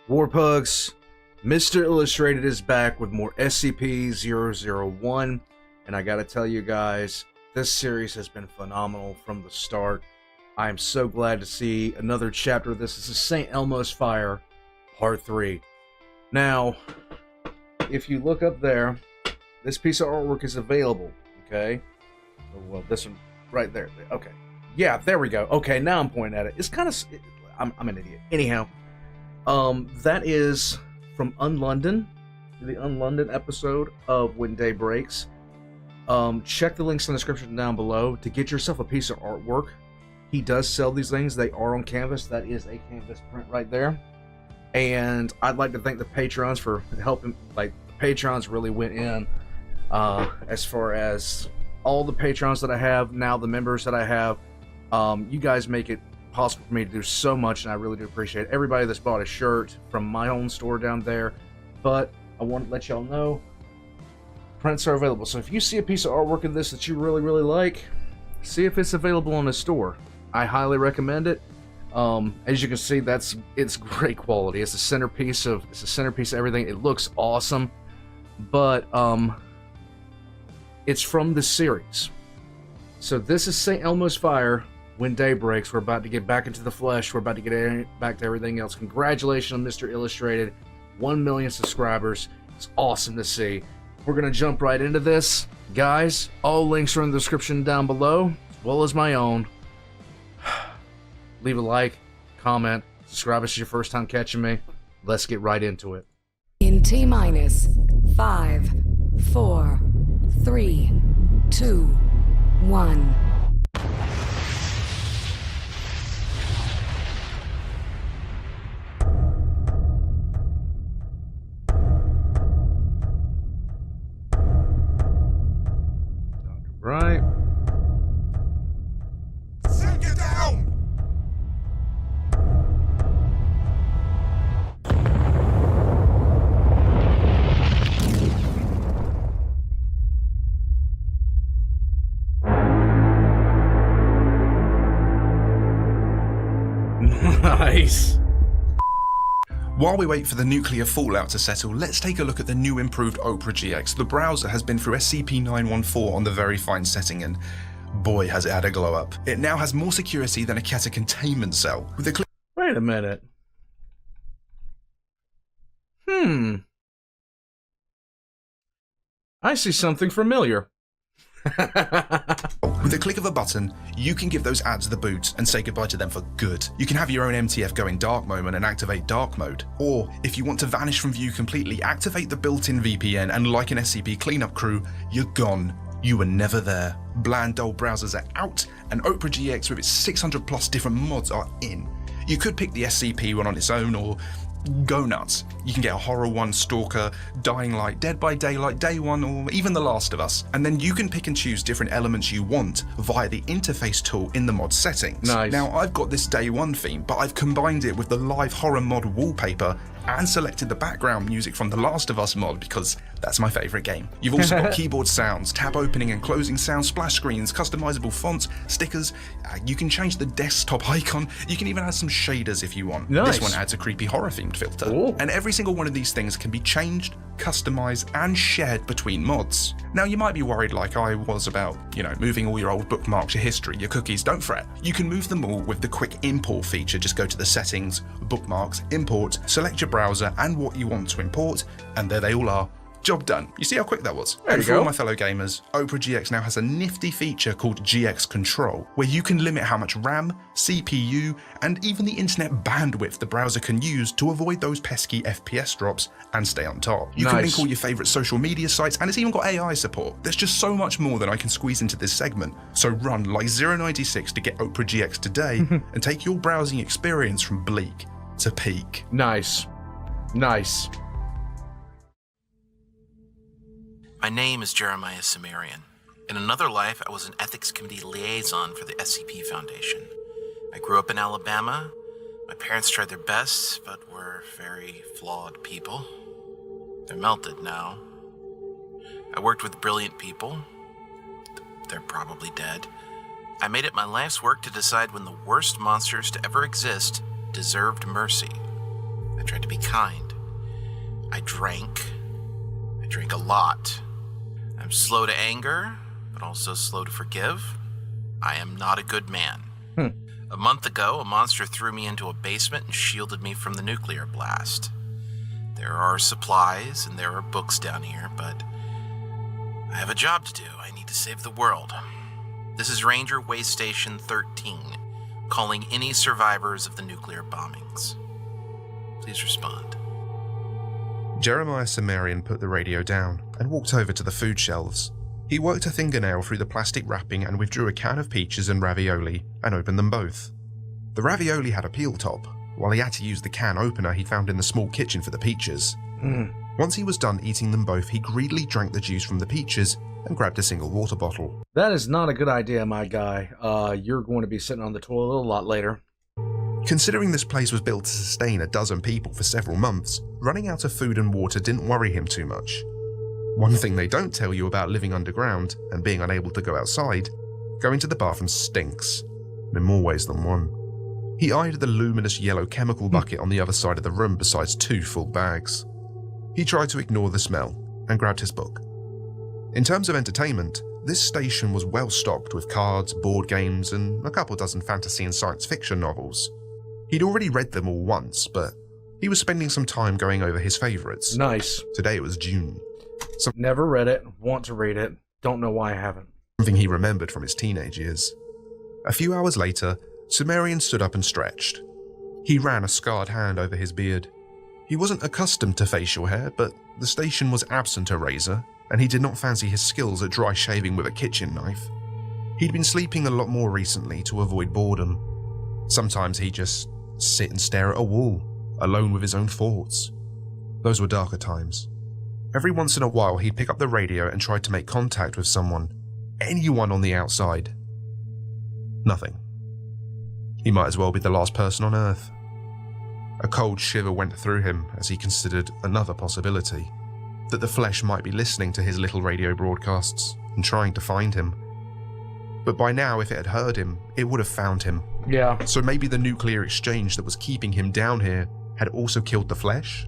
Warpugs, Mr. Illustrated is back with more SCP-001, and I gotta tell you guys, this series has been phenomenal from the start. I am so glad to see another chapter of this. This is St. Elmo's Fire, Part 3. Now, if you look up there, this piece of artwork is available, okay? Well, this one right there. Okay. Yeah, there we go. Okay, now I'm pointing at it. It's kind of... I'm an idiot. Anyhow, that is from Unlondon, the Unlondon episode of When Day Breaks. Check the links in the description down below to get yourself a piece of artwork. He does sell these things. They are on canvas. That is a canvas print right there. And I'd like to thank the patrons for helping. Like, the patrons really went in as far as all the patrons that I have, now the members that I have. You guys make it possible for me to do so much, and I really do appreciate it. Everybody that's bought a shirt from my own store down there. But I want to let y'all know, prints are available. So if you see a piece of artwork of this that you really, really like, see if it's available in the store. I highly recommend it. As you can see, it's great quality. It's a centerpiece of everything. It looks awesome, but it's from the series. So this is St. Elmo's Fire, When Day Breaks. We're about to get back into the flesh. We're about to get back to everything else. Congratulations on Mr. Illustrated. 1 million subscribers. It's awesome to see. We're going to jump right into this. Guys, all links are in the description down below, as well as my own. Leave a like, comment, subscribe if it's your first time catching me. Let's get right into it. In T-minus 5, 4, 3, 2, 1. Right. Sink it down! Nice. While we wait for the nuclear fallout to settle, let's take a look at the new improved Opera GX. The browser has been through SCP-014 on the very fine setting, and boy has it had a glow up. It now has more security than a Keta containment cell. With a click Wait a minute. I see something familiar. With a click of a button, you can give those ads the boot and say goodbye to them for good. You can have your own MTF going dark moment and activate dark mode. Or, if you want to vanish from view completely, activate the built-in VPN and like an SCP cleanup crew, you're gone. You were never there. Bland dull browsers are out, and Opera GX with its 600 plus different mods are in. You could pick the SCP one on its own, or go nuts. You can get a Horror 1, Stalker, Dying Light, Dead by Daylight, Day 1, or even The Last of Us. And then you can pick and choose different elements you want via the interface tool in the mod settings. Nice. Now, I've got this Day 1 theme, but I've combined it with the live horror mod wallpaper and selected the background music from The Last of Us mod because that's my favourite game. You've also got keyboard sounds, tab opening and closing sounds, splash screens, customizable fonts, stickers. You can change the desktop icon. You can even add some shaders if you want. Nice. This one adds a creepy horror themed filter. Ooh. And every single one of these things can be changed, customized and shared between mods. Now, you might be worried like I was about, moving all your old bookmarks, your history, your cookies. Don't fret. You can move them all with the quick import feature. Just go to the settings, bookmarks, import, select your browser and what you want to import, and there they all are. Job done. You see how quick that was? There And you for go. all my fellow gamers, Opera GX now has a nifty feature called GX Control, where you can limit how much RAM, CPU, and even the internet bandwidth the browser can use to avoid those pesky FPS drops and stay on top. You can Nice. link all your favourite social media sites, and it's even got AI support. There's just so much more than I can squeeze into this segment, so run like 096 to get Opera GX today and take your browsing experience from bleak to peak. Nice. Nice. My name is Jeremiah Sumerian. In another life, I was an ethics committee liaison for the SCP Foundation. I grew up in Alabama. My parents tried their best, but were very flawed people. They're melted now. I worked with brilliant people. They're probably dead. I made it my life's work to decide when the worst monsters to ever exist deserved mercy. I tried to be kind. I drank. I drank a lot. I'm slow to anger, but also slow to forgive. I am not a good man. A month ago, a monster threw me into a basement and shielded me from the nuclear blast. There are supplies and there are books down here, but I have a job to do. I need to save the world. This is Ranger Way Station 13, calling any survivors of the nuclear bombings. Please respond. Jeremiah Cimmerian put the radio down and walked over to the food shelves. He worked a fingernail through the plastic wrapping and withdrew a can of peaches and ravioli and opened them both. The ravioli had a peel top, while he had to use the can opener he found in the small kitchen for the peaches. Once he was done eating them both, he greedily drank the juice from the peaches and grabbed a single water bottle. That is not a good idea, my guy. You're going to be sitting on the toilet a lot later. Considering this place was built to sustain a dozen people for several months, running out of food and water didn't worry him too much. One thing they don't tell you about living underground and being unable to go outside, going to the bathroom stinks, in more ways than one. He eyed the luminous yellow chemical bucket on the other side of the room besides 2 full bags. He tried to ignore the smell and grabbed his book. In terms of entertainment, this station was well stocked with cards, board games, and a couple dozen fantasy and science fiction novels. He'd already read them all once, but he was spending some time going over his favourites. Nice. Today it was June. Never read it, want to read it, don't know why I haven't. Something he remembered from his teenage years. A few hours later, Cimmerian stood up and stretched. He ran a scarred hand over his beard. He wasn't accustomed to facial hair, but the station was absent a razor, and he did not fancy his skills at dry shaving with a kitchen knife. He'd been sleeping a lot more recently to avoid boredom. Sometimes he'd just sit and stare at a wall, alone with his own thoughts. Those were darker times. Every once in a while he'd pick up the radio and try to make contact with someone, anyone on the outside. Nothing. He might as well be the last person on Earth. A cold shiver went through him as he considered another possibility, that the flesh might be listening to his little radio broadcasts and trying to find him. But by now, if it had heard him, it would have found him. Yeah. So maybe the nuclear exchange that was keeping him down here had also killed the flesh?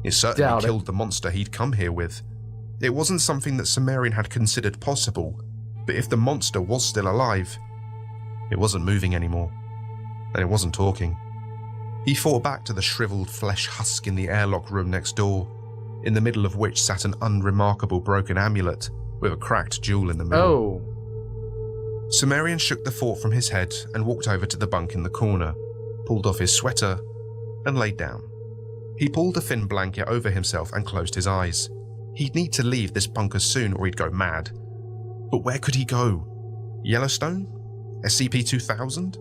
It certainly killed the monster he'd come here with. It wasn't something that Cimmerian had considered possible, but if the monster was still alive, it wasn't moving anymore, and it wasn't talking. He thought back to the shriveled flesh husk in the airlock room next door, in the middle of which sat an unremarkable broken amulet with a cracked jewel in the middle. Oh. Cimmerian shook the thought from his head and walked over to the bunk in the corner, pulled off his sweater, and laid down. He pulled a thin blanket over himself and closed his eyes. He'd need to leave this bunker soon or he'd go mad. But where could he go? Yellowstone? SCP-001?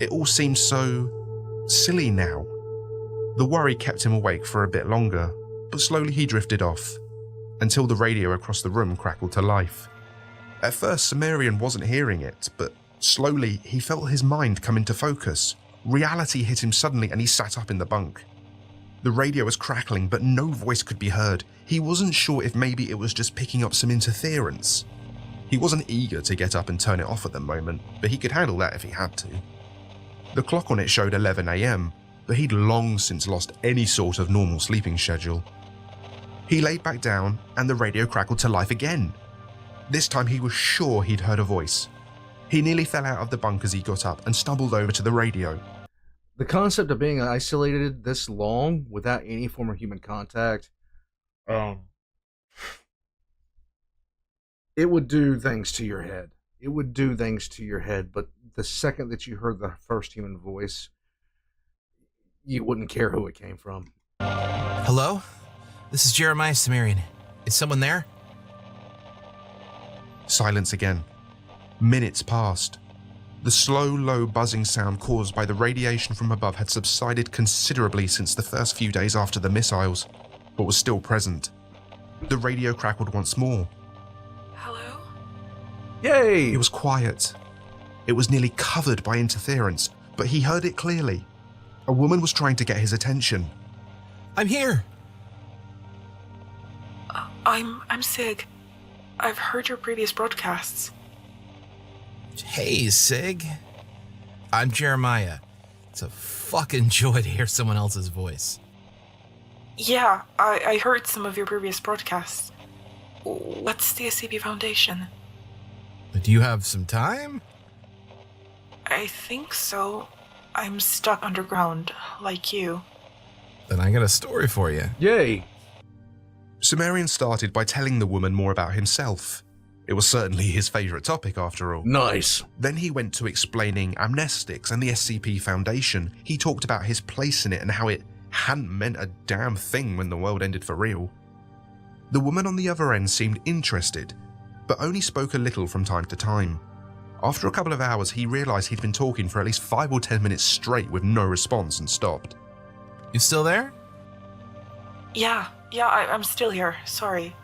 It all seemed so silly now. The worry kept him awake for a bit longer, but slowly he drifted off, until the radio across the room crackled to life. At first, Cimmerian wasn't hearing it, but slowly he felt his mind come into focus. Reality hit him suddenly and he sat up in the bunk. The radio was crackling, but no voice could be heard. He wasn't sure if maybe it was just picking up some interference. He wasn't eager to get up and turn it off at the moment, but he could handle that if he had to. The clock on it showed 11 AM, but he'd long since lost any sort of normal sleeping schedule. He laid back down and the radio crackled to life again. This time he was sure he'd heard a voice. He nearly fell out of the bunk as he got up and stumbled over to the radio. The concept of being isolated this long without any form of human contact, it would do things to your head. It would do things to your head, but the second that you heard the first human voice, you wouldn't care who it came from. Hello? This is Jeremiah Cimmerian. Is someone there? Silence again. Minutes passed. The slow, low buzzing sound caused by the radiation from above had subsided considerably since the first few days after the missiles, but was still present. The radio crackled once more. Hello? Yay! It was quiet. It was nearly covered by interference, but he heard it clearly. A woman was trying to get his attention. I'm here! I'm Sig. I've heard your previous broadcasts. Hey, Sig. I'm Jeremiah. It's a fucking joy to hear someone else's voice. Yeah, I heard some of your previous broadcasts. What's the SCP Foundation? Do you have some time? I think so. I'm stuck underground, like you. Then I got a story for you. Yay! Sumerian started by telling the woman more about himself. It was certainly his favourite topic after all. Nice. Then he went to explaining amnestics and the SCP Foundation. He talked about his place in it and how it hadn't meant a damn thing when the world ended for real. The woman on the other end seemed interested, but only spoke a little from time to time. After a couple of hours, he realised he'd been talking for at least 5 or 10 minutes straight with no response and stopped. You still there? Yeah, I'm still here. Sorry.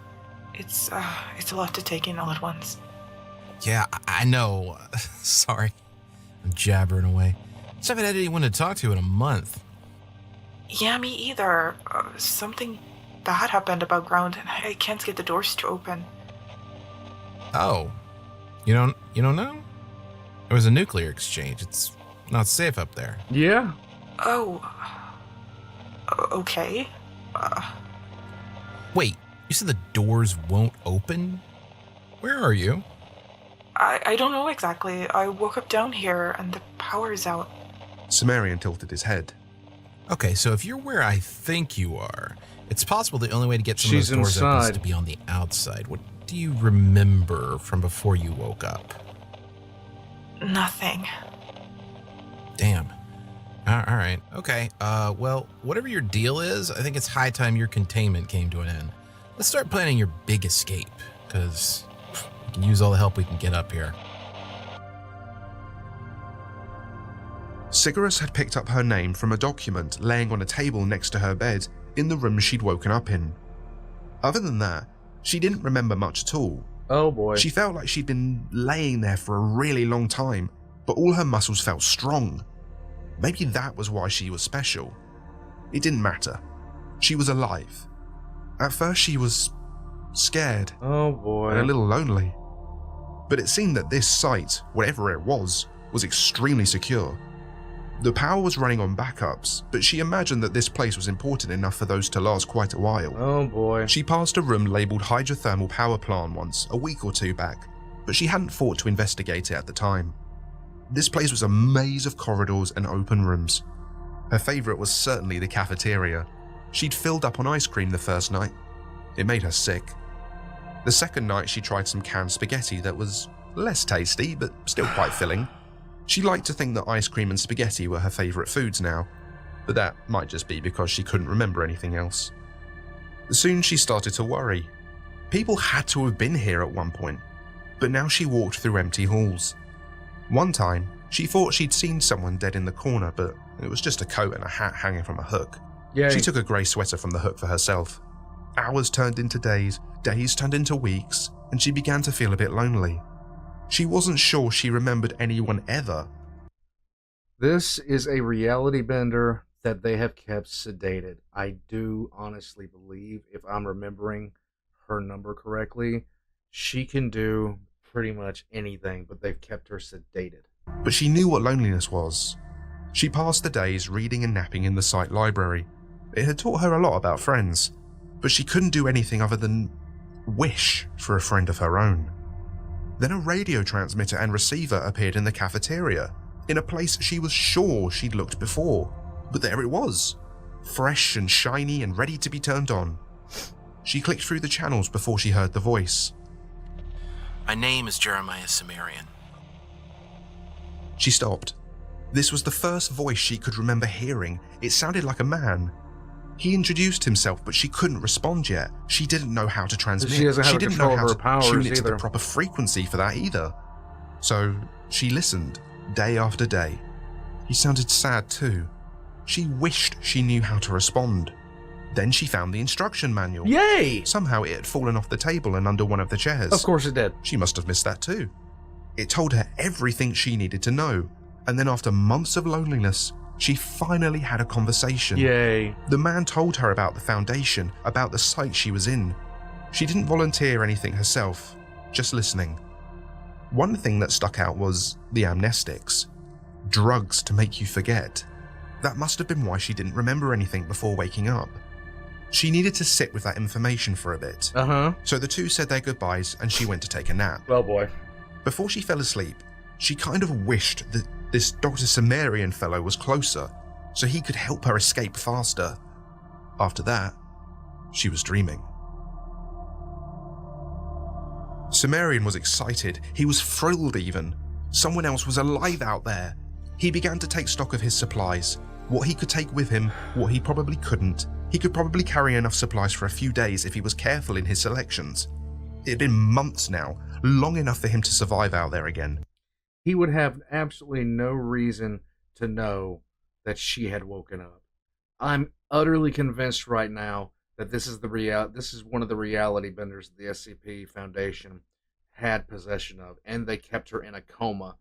It's a lot to take in all at once. Yeah, I know. Sorry. I'm jabbering away. Just haven't had anyone to talk to in a month. Yeah, me either. Something bad happened above ground, and I can't get the doors to open. Oh. You don't know? It was a nuclear exchange. It's not safe up there. Yeah. Oh. Okay. Wait, you said the doors won't open? Where are you? I don't know exactly. I woke up down here, and the power is out. Sumerian tilted his head. Okay, so if you're where I think you are, it's possible the only way to get some She's of those doors open is inside. to be on the outside. What do you remember from before you woke up? Nothing. Damn. All right. Okay. Well, whatever your deal is, I think it's high time your containment came to an end. Let's start planning your big escape, because we can use all the help we can get up here. Sigarus had picked up her name from a document laying on a table next to her bed in the room she'd woken up in. Other than that, she didn't remember much at all. Oh boy. She felt like she'd been laying there for a really long time, but all her muscles felt strong. Maybe that was why she was special. It didn't matter. She was alive. At first she was scared Oh boy. and a little lonely. But it seemed that this site, whatever it was extremely secure. The power was running on backups, but she imagined that this place was important enough for those to last quite a while. Oh boy. She passed a room labelled hydrothermal power plant once, a week or two back, but she hadn't thought to investigate it at the time. This place was a maze of corridors and open rooms. Her favourite was certainly the cafeteria. She'd filled up on ice cream the first night. It made her sick. The second night she tried some canned spaghetti that was less tasty, but still quite filling. She liked to think that ice cream and spaghetti were her favourite foods now, but that might just be because she couldn't remember anything else. Soon she started to worry. People had to have been here at one point, but now she walked through empty halls. One time, she thought she'd seen someone dead in the corner, but it was just a coat and a hat hanging from a hook. Yay. She took a grey sweater from the hook for herself. Hours turned into days, days turned into weeks, and she began to feel a bit lonely. She wasn't sure she remembered anyone ever. This is a reality bender that they have kept sedated. I do honestly believe, if I'm remembering her number correctly, she can do pretty much anything, but they've kept her sedated. But she knew what loneliness was. She passed the days reading and napping in the site library. It had taught her a lot about friends, but she couldn't do anything other than wish for a friend of her own. Then a radio transmitter and receiver appeared in the cafeteria, in a place she was sure she'd looked before. But there it was, fresh and shiny and ready to be turned on. She clicked through the channels before she heard the voice. My name is Jeremiah Sumerian. She stopped. This was the first voice she could remember hearing. It sounded like a man. He introduced himself, but she couldn't respond yet. She didn't know how to transmit. She doesn't have didn't control know of how her to powers tune it to the either. proper frequency for that either. So she listened, day after day. He sounded sad too. She wished she knew how to respond. Then she found the instruction manual. Yay! Somehow it had fallen off the table and under one of the chairs. Of course it did. She must have missed that too. It told her everything she needed to know, and then after months of loneliness, she finally had a conversation. Yay. The man told her about the Foundation, about the site she was in. She didn't volunteer anything herself, just listening. One thing that stuck out was the amnestics. Drugs to make you forget. That must have been why she didn't remember anything before waking up. She needed to sit with that information for a bit. So the two said their goodbyes and she went to take a nap. Well, boy. Before she fell asleep, she kind of wished that this Dr. Sumerian fellow was closer so he could help her escape faster. After that, she was dreaming. Sumerian was excited. He was thrilled even. Someone else was alive out there. He began to take stock of his supplies, what he could take with him, what he probably couldn't. He could probably carry enough supplies for a few days if he was careful in his selections. It had been months now, long enough for him to survive out there again. He would have absolutely no reason to know that she had woken up. I'm utterly convinced right now that this is one of the reality benders the SCP Foundation had possession of, and they kept her in a coma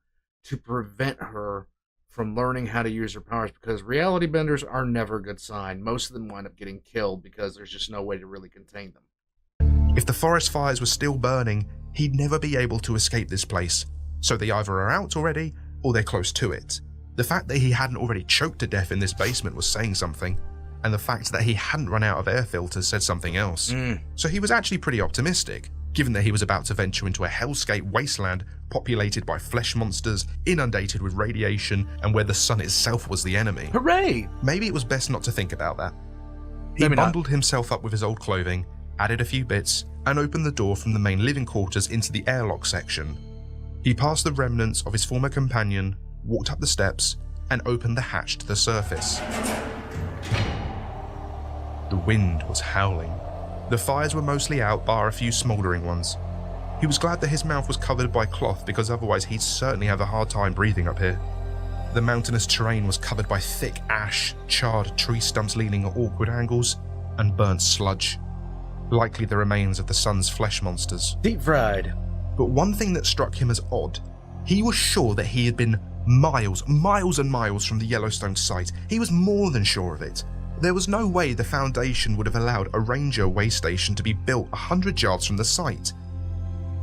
to prevent her from learning how to use her powers, because reality benders are never a good sign. Most of them wind up getting killed because there's just no way to really contain them. If the forest fires were still burning, he'd never be able to escape this place, so they either are out already or they're close to it. The fact that he hadn't already choked to death in this basement was saying something, and the fact that he hadn't run out of air filters said something else. So he was actually pretty optimistic, given that he was about to venture into a hellscape wasteland populated by flesh monsters, inundated with radiation, and where the sun itself was the enemy. Hooray! Maybe it was best not to think about that. He bundled himself up with his old clothing, added a few bits, and opened the door from the main living quarters into the airlock section. He passed the remnants of his former companion, walked up the steps, and opened the hatch to the surface. The wind was howling. The fires were mostly out, bar a few smouldering ones. He was glad that his mouth was covered by cloth, because otherwise he'd certainly have a hard time breathing up here. The mountainous terrain was covered by thick ash, charred tree stumps leaning at awkward angles, and burnt sludge. Likely the remains of the sun's flesh monsters. Deep fried. But one thing that struck him as odd, he was sure that he had been miles and miles from the Yellowstone site. He was more than sure of it. There was no way the Foundation would have allowed a ranger way station to be built 100 yards from the site.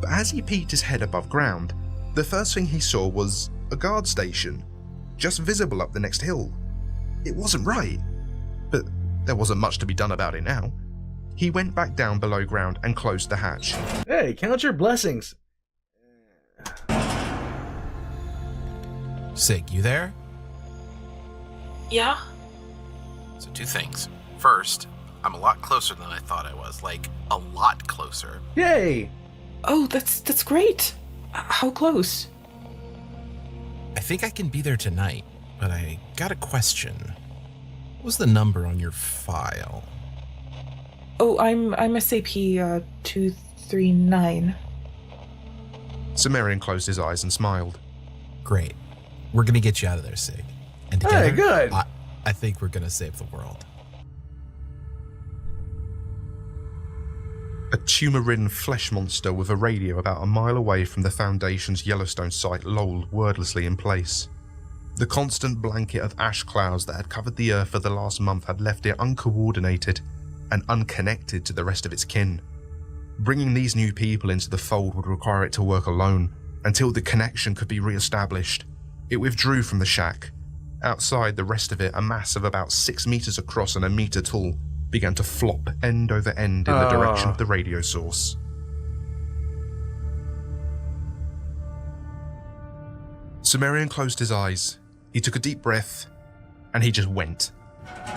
But as he peeked his head above ground, the first thing he saw was a guard station, just visible up the next hill. It wasn't right, but there wasn't much to be done about it now. He went back down below ground and closed the hatch. Hey, count your blessings. Sig, you there? Yeah? So 2 things. First, I'm a lot closer than I thought I was. Like, a lot closer. Yay! Oh, that's great. How close? I think I can be there tonight, but I got a question. What was the number on your file? Oh, I'm SCP-239. Sumerian closed his eyes and smiled. Great. We're gonna get you out of there, Sig. And together, Hey, good. I think we're gonna save the world. A tumor-ridden flesh monster with a radio about a mile away from the Foundation's Yellowstone site lolled wordlessly in place. The constant blanket of ash clouds that had covered the Earth for the last month had left it uncoordinated and unconnected to the rest of its kin. Bringing these new people into the fold would require it to work alone until the connection could be re-established. It withdrew from the shack. Outside, the rest of it, a mass of about 6 meters across and a meter tall, began to flop end over end in the direction of the radio source. Sumerian closed his eyes. He took a deep breath, and he just went.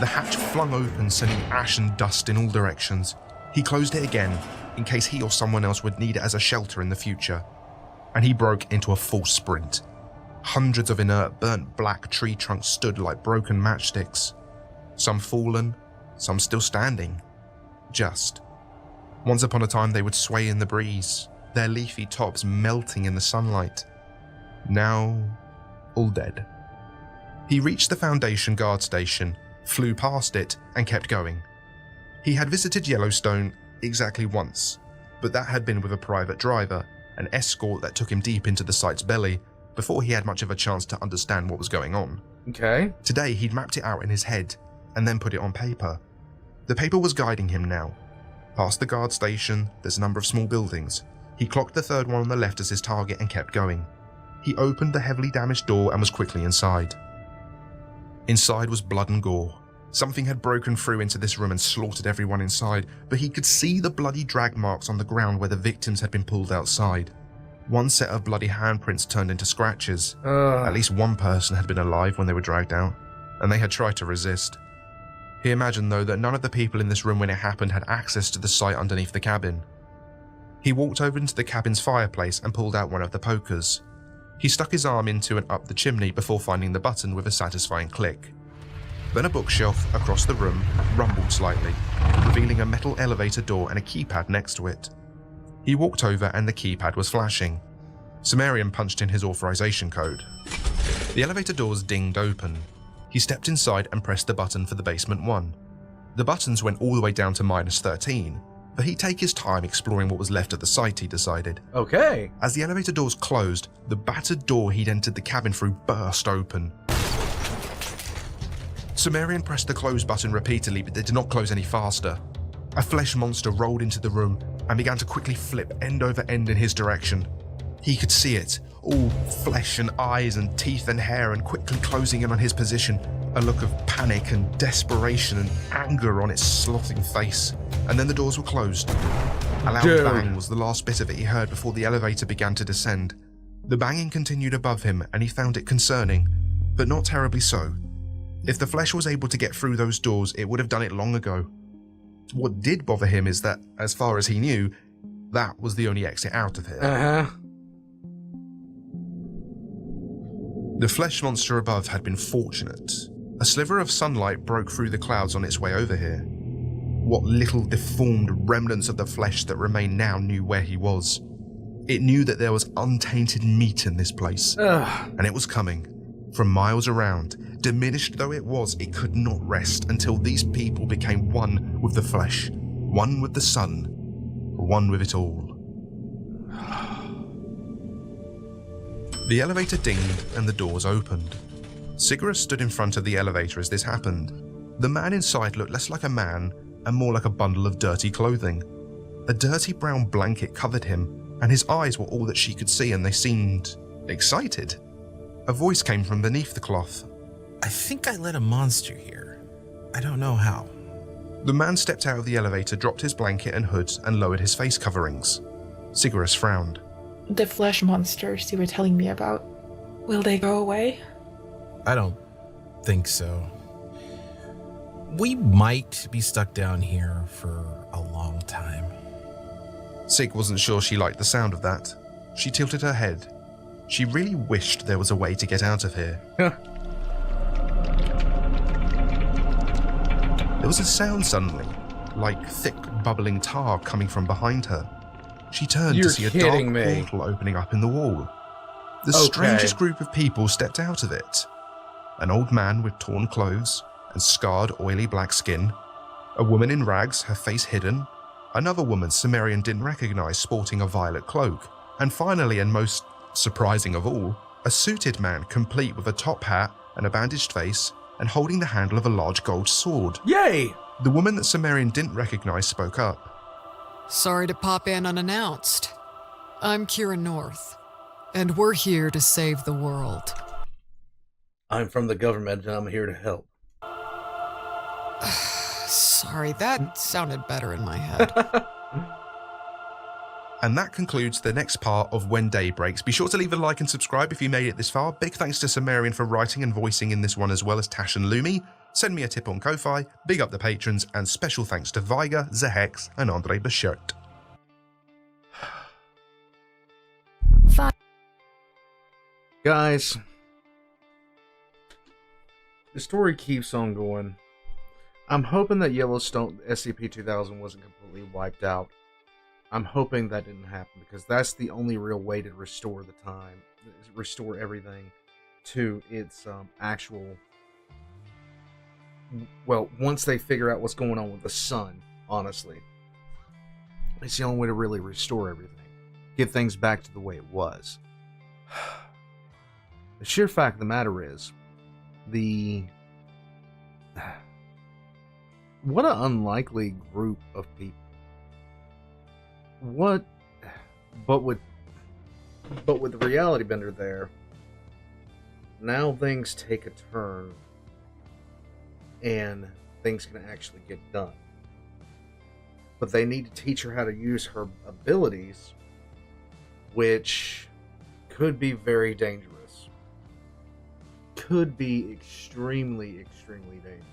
The hatch flung open, sending ash and dust in all directions. He closed it again, in case he or someone else would need it as a shelter in the future, and he broke into a full sprint. Hundreds of inert, burnt black tree trunks stood like broken matchsticks. Some fallen, some still standing. Just. Once upon a time they would sway in the breeze, their leafy tops melting in the sunlight. Now, all dead. He reached the Foundation guard station, flew past it, and kept going. He had visited Yellowstone exactly once, but that had been with a private driver, an escort that took him deep into the site's belly before he had much of a chance to understand what was going on. Okay. Today he'd mapped it out in his head and then put it on paper. The paper was guiding him now. Past the guard station, there's a number of small buildings. He clocked the third one on the left as his target and kept going. He opened the heavily damaged door and was quickly inside. Inside was blood and gore. Something had broken through into this room and slaughtered everyone inside, but he could see the bloody drag marks on the ground where the victims had been pulled outside. One set of bloody handprints turned into scratches. At least one person had been alive when they were dragged out, and they had tried to resist. He imagined, though, that none of the people in this room when it happened had access to the site underneath the cabin. He walked over into the cabin's fireplace and pulled out one of the pokers. He stuck his arm into and up the chimney before finding the button with a satisfying click. Then a bookshelf across the room rumbled slightly, revealing a metal elevator door and a keypad next to it. He walked over and the keypad was flashing. Sumerian punched in his authorization code. The elevator doors dinged open. He stepped inside and pressed the button for the basement one. The buttons went all the way down to -13, but he'd take his time exploring what was left of the site, he decided. Okay. As the elevator doors closed, the battered door he'd entered the cabin through burst open. Sumerian pressed the close button repeatedly, but it did not close any faster. A flesh monster rolled into the room and began to quickly flip end over end in his direction. He could see it, all flesh and eyes and teeth and hair, and quickly closing in on his position, a look of panic and desperation and anger on its slotting face. And then the doors were closed. A loud bang was the last bit of it he heard before the elevator began to descend. The banging continued above him, and he found it concerning, but not terribly so. If the flesh was able to get through those doors, it would have done it long ago. What did bother him is that, as far as he knew, that was the only exit out of here. The flesh monster above had been fortunate. A sliver of sunlight broke through the clouds on its way over here. What little deformed remnants of the flesh that remained now knew where he was. It knew that there was untainted meat in this place, and it was coming. From miles around, diminished though it was, it could not rest until these people became one with the flesh, one with the sun, one with it all. The elevator dinged and the doors opened. Sigurus stood in front of the elevator as this happened. The man inside looked less like a man and more like a bundle of dirty clothing. A dirty brown blanket covered him, and his eyes were all that she could see, and they seemed excited. A voice came from beneath the cloth. I think I let a monster here. I don't know how. The man stepped out of the elevator, dropped his blanket and hood, and lowered his face coverings. Sigurus frowned. The flesh monsters you were telling me about, will they go away? I don't think so. We might be stuck down here for a long time. Sig wasn't sure she liked the sound of that. She tilted her head. She really wished there was a way to get out of here. There was a sound suddenly, like thick bubbling tar coming from behind her. She turned to see a dark portal opening up in the wall. The strangest group of people stepped out of it. An old man with torn clothes and scarred, oily black skin. A woman in rags, her face hidden. Another woman Sumerian didn't recognize, sporting a violet cloak. And finally, and most surprising of all, a suited man complete with a top hat and a bandaged face and holding the handle of a large gold sword. Yay! The woman that Sumerian didn't recognize spoke up. Sorry to pop in unannounced. I'm Kira North, and we're here to save the world. I'm from the government and I'm here to help. Sorry, that sounded better in my head. And that concludes the next part of When Day Breaks. Be sure to leave a like and subscribe if you made it this far. Big thanks to Sumerian for writing and voicing in this one, as well as Tash and Lumi. Send me a tip on Ko-Fi, big up the patrons, and special thanks to Viga, Zehex, and Andre Bashert. Guys, the story keeps on going. I'm hoping that Yellowstone SCP-001 wasn't completely wiped out. I'm hoping that didn't happen, because that's the only real way to restore the time, restore everything to its actual, well, once they figure out what's going on with the sun, honestly. It's the only way to really restore everything. Get things back to the way it was. The sheer fact of the matter is, what an unlikely group of people. But with the reality bender there, now things take a turn and things can actually get done. But they need to teach her how to use her abilities, which could be very dangerous. Could be extremely, extremely dangerous.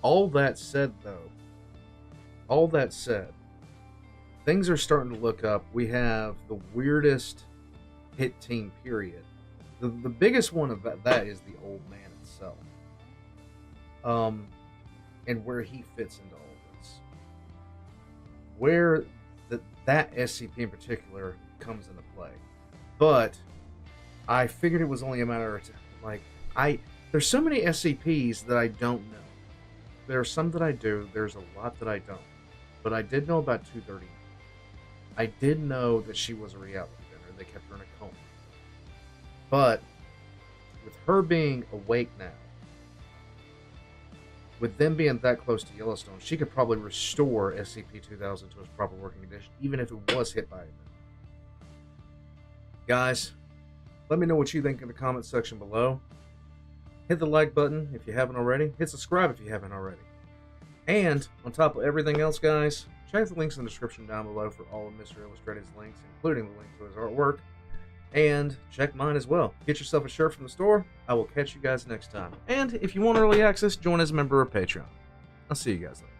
All that said, though, things are starting to look up. We have the weirdest hit team period. The biggest one of that is the old man itself. And where he fits into all this. Where that SCP in particular comes into play. But I figured it was only a matter of there's so many SCPs that I don't know. There are some that I do, there's a lot that I don't. But I did know about 239. I did know that she was a reality bender. They kept her in a coma. But with her being awake now, with them being that close to Yellowstone, she could probably restore SCP-2000 to its proper working condition, even if it was hit by it. Guys, let me know what you think in the comment section below. Hit the like button if you haven't already. Hit subscribe if you haven't already. And on top of everything else, guys, check the links in the description down below for all of Mr. Illustrated's links, including the link to his artwork. And check mine as well. Get yourself a shirt from the store. I will catch you guys next time. And if you want early access, join as a member of Patreon. I'll see you guys later.